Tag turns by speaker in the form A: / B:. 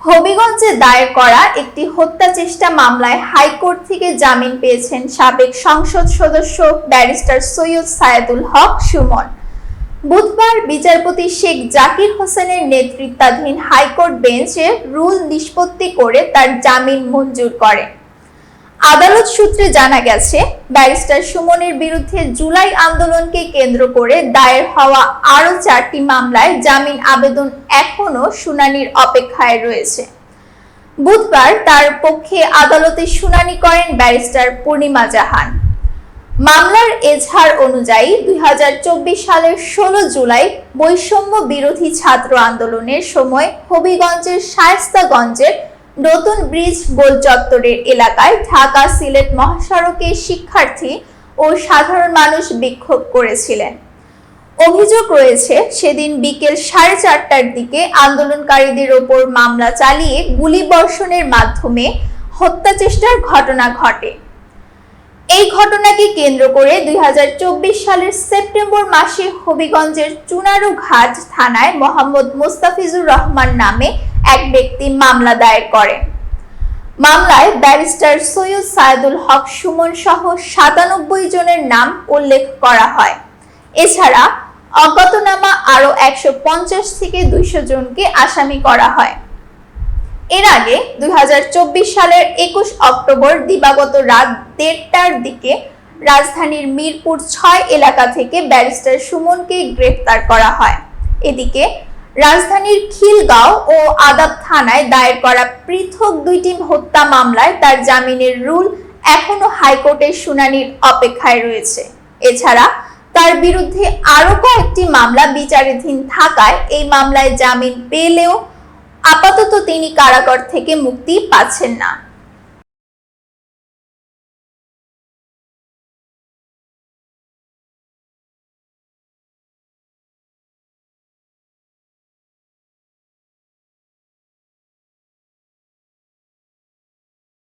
A: হবিগঞ্জে দায়ের করা একটি হত্যা চেষ্টা মামলায় হাইকোর্ট থেকে জামিন পেয়েছেন সাবেক সংসদ সদস্য ব্যারিস্টার সৈয়দ সায়েদুল হক সুমন। বুধবার বিচারপতি শেখ জাকির হোসেনের নেতৃত্বাধীন হাইকোর্ট বেঞ্চে রুল নিষ্পত্তি করে তার জামিন মঞ্জুর করে। আদালত সূত্রে জানা গেছে, ব্যারিস্টার সুমনের বিরুদ্ধে জুলাই আন্দোলনকে কেন্দ্র করে দায়ের হওয়া আরও 4টি মামলায় জামিন আবেদন এখনো শুনানির অপেক্ষায় রয়েছে। বুধবার তার পক্ষে আদালতে শুনানি করেন ব্যারিস্টার পূর্ণিমা জাহান। মামলার এজাহার অনুযায়ী 2024 সালের 16 জুলাই বৈষম্য বিরোধী ছাত্র আন্দোলনের সময় হবিগঞ্জের শায়েস্তাগঞ্জের নতুন ব্রিজ গোল চত্বরের এলাকায় ঢাকা সিলেট মহাসড়কে শিক্ষার্থী ও সাধারণ মানুষ বিক্ষোভ করেছিলেন। অভিযোগ রয়েছে, সেদিন বিকেল 4:30টার দিকে আন্দোলনকারীদের ওপর মামলা চালিয়ে গুলিবর্ষণের মাধ্যমে হত্যা চেষ্টার ঘটনা ঘটে। এই ঘটনাকে কেন্দ্র করে 2024 সালের সেপ্টেম্বর মাসে হবিগঞ্জের চুনারুঘাট থানায় মোহাম্মদ মোস্তাফিজুর রহমান নামে এক ব্যক্তি মামলা দায়ের করেন। মামলায় ব্যারিস্টার সৈয়দ সায়েদুল হক সুমন সহ 97 জনের নাম উল্লেখ করা হয়। এছাড়া অজ্ঞাতনামা আরও 150 থেকে 200 জনকে আসামি করা হয়। এর আগে 2024 সালের 21 অক্টোবর দিবাগত রাত 1:30টার দিকে রাজধানীর মিরপুর 6 এলাকা থেকে ব্যারিস্টার সুমনকে গ্রেফতার করা হয়। এদিকে রাজধানীর খিলগাঁও ও আদাব থানায় দায়ের করা পৃথক 2টি হত্যা মামলায় তার জামিনের রুল এখনো হাইকোর্টের শুনানির অপেক্ষায় রয়েছে। এছাড়া তার বিরুদ্ধে আরও কয়েকটি মামলা বিচারাধীন থাকায় এই মামলায় জামিন পেলেও আপাতত তিনি কারাগার থেকে মুক্তি পাচ্ছেন না।